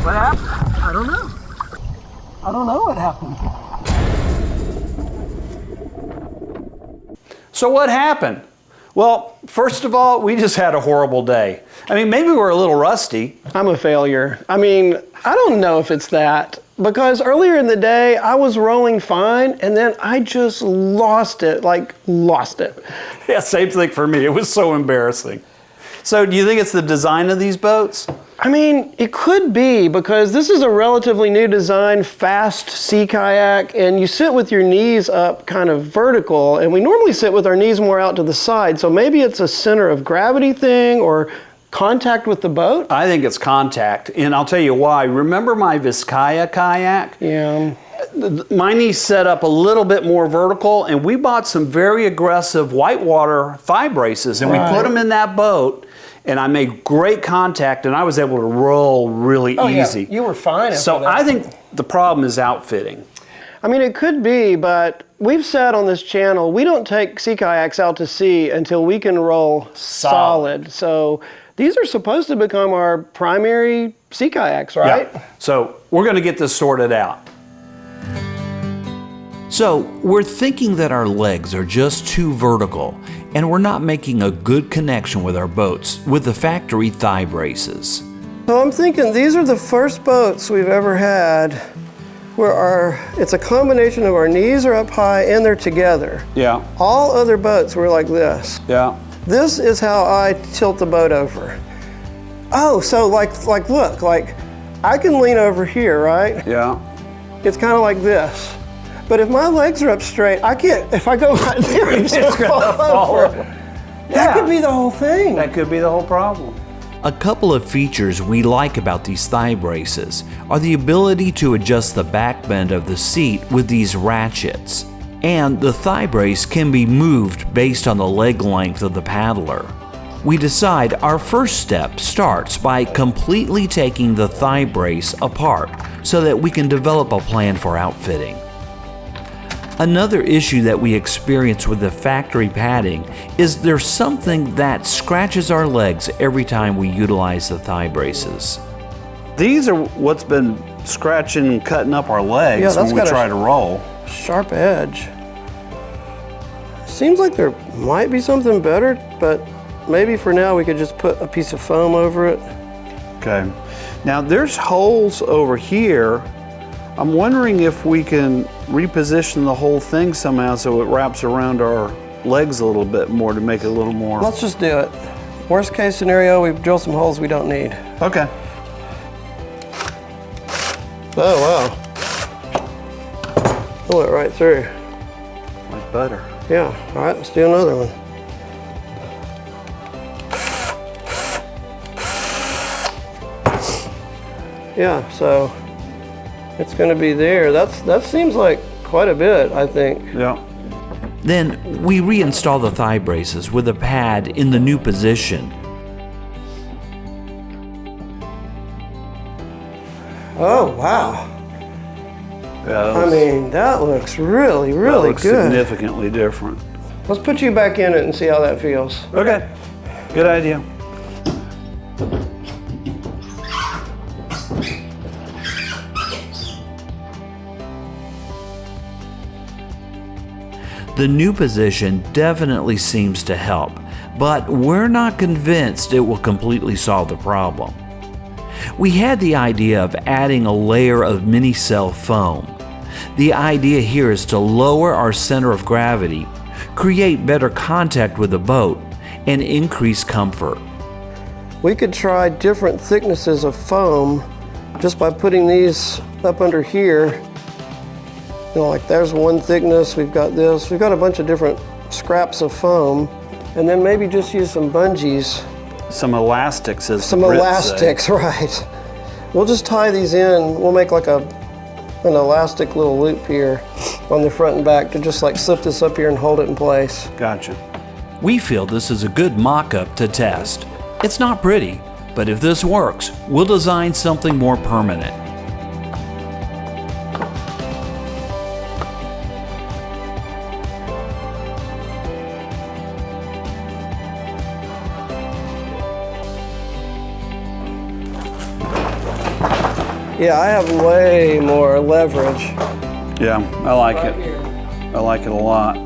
What happened? I don't know. I don't know what happened. So what happened? Well, first of all, we just had a horrible day. I mean, maybe we're a little rusty. I'm a failure. I mean, I don't know if it's that, because earlier in the day, I was rolling fine, and then I just lost it, like lost it. Yeah, same thing for me. It was so embarrassing. So do you think it's the design of these boats? I mean, it could be, because this is a relatively new design, fast sea kayak, and you sit with your knees up kind of vertical, and we normally sit with our knees more out to the side, so maybe it's a center of gravity thing or contact with the boat? I think it's contact, and I'll tell you why. Remember my Vizcaya kayak? Yeah. My knees set up a little bit more vertical, and we bought some very aggressive whitewater thigh braces, and we put them in that boat, and I made great contact, and I was able to roll really easy. Yeah. You were fine. So I think the problem is outfitting. I mean, it could be, but we've said on this channel, we don't take sea kayaks out to sea until we can roll solid. So these are supposed to become our primary sea kayaks, right? Yeah. So we're going to get this sorted out. So we're thinking that our legs are just too vertical, and we're not making a good connection with our boats with the factory thigh braces. So I'm thinking these are the first boats we've ever had where it's a combination of our knees are up high and they're together. Yeah. All other boats were like this. Yeah. This is how I tilt the boat over. Oh, so like look, like I can lean over here, right? Yeah. It's kind of like this. But if my legs are up straight, I can't, if I go right there, it's just gonna fall over. That could be the whole thing. That could be the whole problem. A couple of features we like about these thigh braces are the ability to adjust the back bend of the seat with these ratchets, and the thigh brace can be moved based on the leg length of the paddler. We decide our first step starts by completely taking the thigh brace apart so that we can develop a plan for outfitting. Another issue that we experience with the factory padding is there's something that scratches our legs every time we utilize the thigh braces. These are what's been scratching and cutting up our legs when we try to roll. Sharp edge. Seems like there might be something better, but maybe for now we could just put a piece of foam over it. Okay. Now there's holes over here. I'm wondering if we can reposition the whole thing somehow so it wraps around our legs a little bit more to make it a little more. Let's just do it. Worst case scenario, we drill some holes we don't need. Okay. Oh, wow. It went right through. Like butter. Yeah, all right, let's do another one. Yeah, so it's going to be there. That seems like quite a bit, I think. Yeah. Then we reinstall the thigh braces with a pad in the new position. Oh, wow. Yeah, I mean, that looks really, really that looks good. Significantly different. Let's put you back in it and see how that feels. Okay. Good idea. The new position definitely seems to help, but we're not convinced it will completely solve the problem. We had the idea of adding a layer of mini-cell foam. The idea here is to lower our center of gravity, create better contact with the boat, and increase comfort. We could try different thicknesses of foam just by putting these up under here. You know, like there's one thickness, we've got this. We've got a bunch of different scraps of foam, and then maybe just use some bungees. Some elastics, as some elastics, right. We'll just tie these in. We'll make like an elastic little loop here on the front and back to just like slip this up here and hold it in place. Gotcha. We feel this is a good mock-up to test. It's not pretty, but if this works, we'll design something more permanent. Yeah, I have way more leverage. Yeah, I like it. I like it a lot.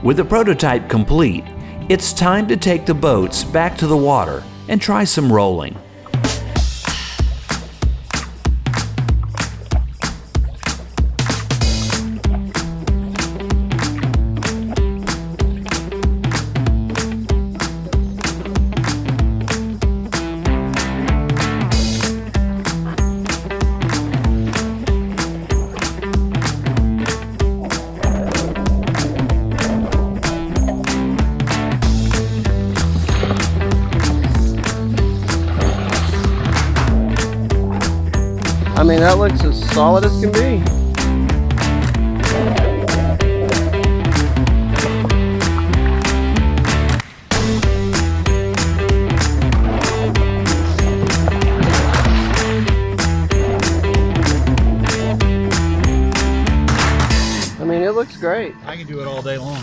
With the prototype complete, it's time to take the boats back to the water and try some rolling. I mean, that looks as solid as can be. I mean, it looks great. I can do it all day long.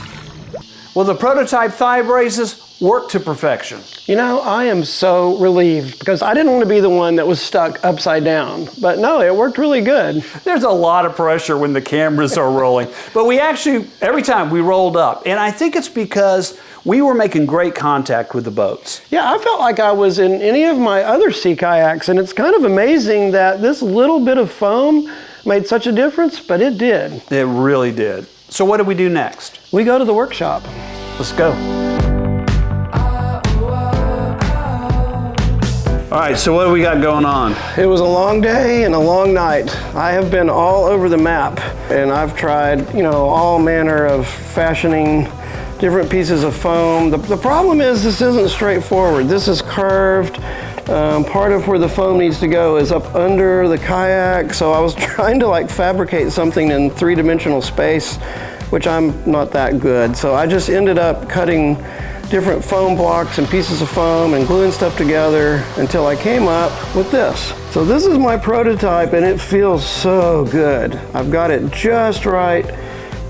Well, the prototype thigh braces work to perfection. You know, I am so relieved because I didn't want to be the one that was stuck upside down. But no, it worked really good. There's a lot of pressure when the cameras are rolling, but we actually, every time we rolled up, and I think it's because we were making great contact with the boats. Yeah, I felt like I was in any of my other sea kayaks, and it's kind of amazing that this little bit of foam made such a difference, but it did. It really did. So what do we do next? We go to the workshop. Let's go. All right, so what do we got going on? It was a long day and a long night. I have been all over the map, and I've tried, you know, all manner of fashioning different pieces of foam. The problem is this isn't straightforward. This is curved. Part of where the foam needs to go is up under the kayak, so I was trying to like fabricate something in three-dimensional space, which I'm not that good. So I just ended up cutting different foam blocks and pieces of foam and gluing stuff together until I came up with this. So this is my prototype, and it feels so good. I've got it just right.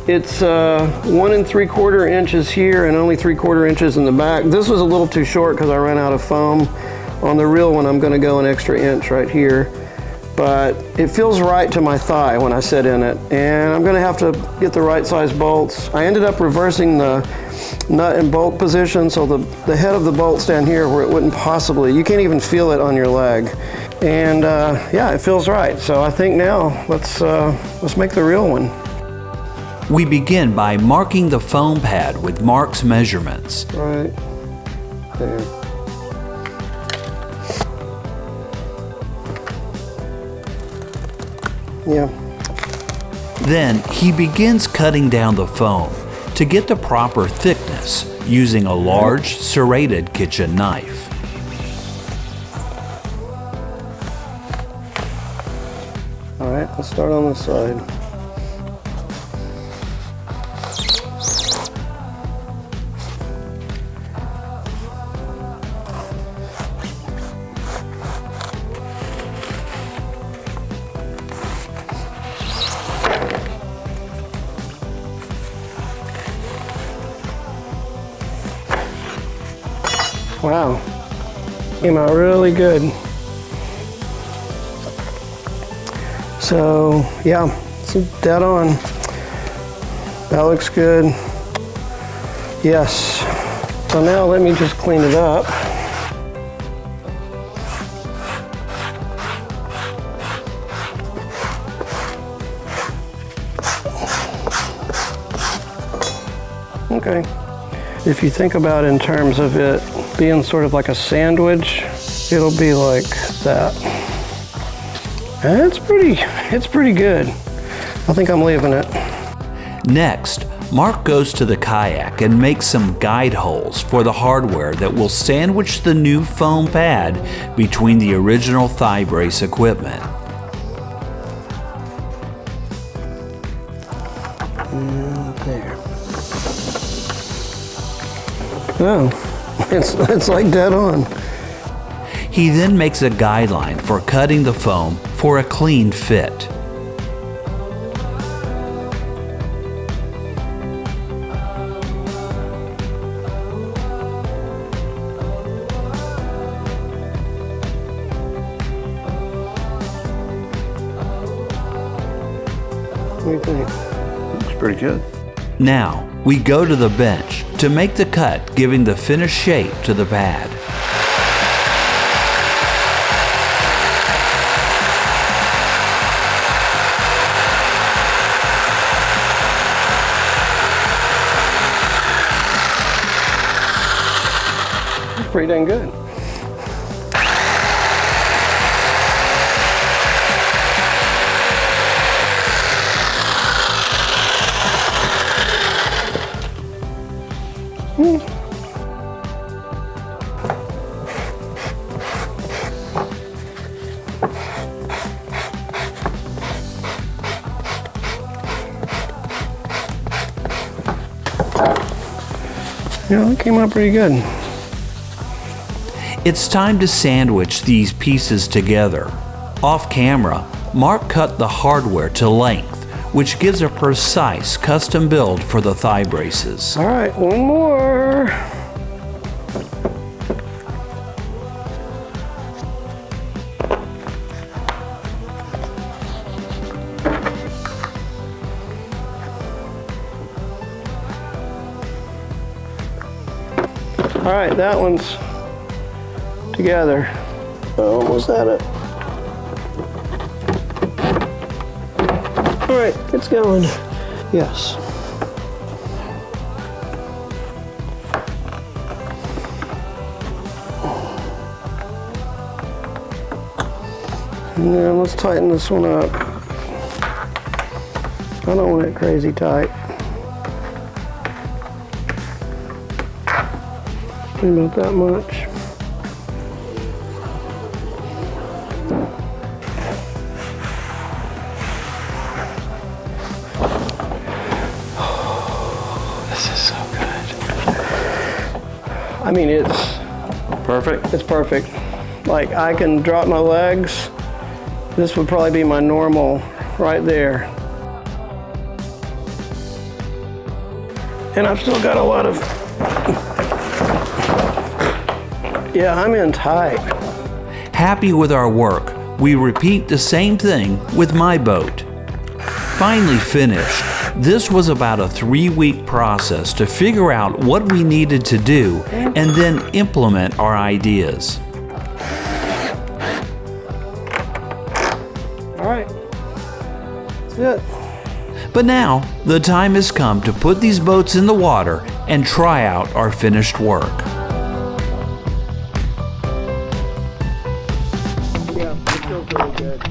It's 1 3/4 inches here and only 3/4 inches in the back. This was a little too short because I ran out of foam. On the real one, I'm going to go an extra inch right here. But it feels right to my thigh when I sit in it. And I'm going to have to get the right size bolts. I ended up reversing the nut and bolt position, so the head of the bolt's down here where it wouldn't possibly, you can't even feel it on your leg. And yeah, it feels right. So I think now let's make the real one. We begin by marking the foam pad with Mark's measurements. Right there. Yeah. Then he begins cutting down the foam to get the proper thickness using a large serrated kitchen knife. All right, let's start on this side. Wow, came out really good. So yeah, it's dead on. That looks good. Yes. So now let me just clean it up. Okay. If you think about it in terms of it being sort of like a sandwich, it'll be like that. And it's pretty good. I think I'm leaving it. Next, Mark goes to the kayak and makes some guide holes for the hardware that will sandwich the new foam pad between the original thigh brace equipment. And there. Oh, it's like dead on. He then makes a guideline for cutting the foam for a clean fit. do you think? Looks pretty good. Now, we go to the bench to make the cut, giving the finished shape to the pad. Pretty dang good. Yeah, it came out pretty good. It's time to sandwich these pieces together. Off camera, Mark cut the hardware to length, which gives a precise custom build for the thigh braces. All right, one more. All right, that one's together. Almost at it. All right, it's going. Yes. And then let's tighten this one up. I don't want it crazy tight. About that much. Oh, this is so good. I mean, it's Perfect. It's perfect. Like, I can drop my legs. This would probably be my normal right there. And I've still got a lot of, yeah, I'm in tight. Happy with our work, we repeat the same thing with my boat. Finally finished, this was about a 3-week process to figure out what we needed to do and then implement our ideas. All right, that's it. But now, the time has come to put these boats in the water and try out our finished work. Yeah, it feels really good.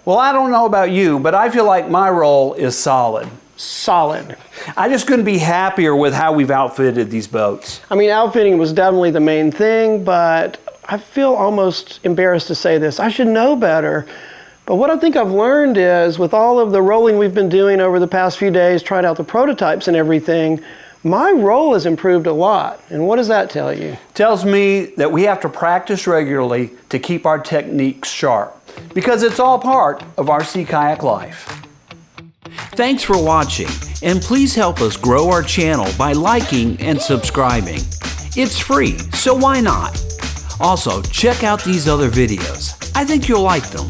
Well, I don't know about you, but I feel like my role is solid. Solid. I just couldn't be happier with how we've outfitted these boats. I mean, outfitting was definitely the main thing, but I feel almost embarrassed to say this. I should know better. But what I think I've learned is, with all of the rolling we've been doing over the past few days, trying out the prototypes and everything, my role has improved a lot. And what does that tell you? Tells me that we have to practice regularly to keep our techniques sharp, because it's all part of our sea kayak life. Thanks for watching, and please help us grow our channel by liking and subscribing. It's free, so why not? Also, check out these other videos. I think you'll like them.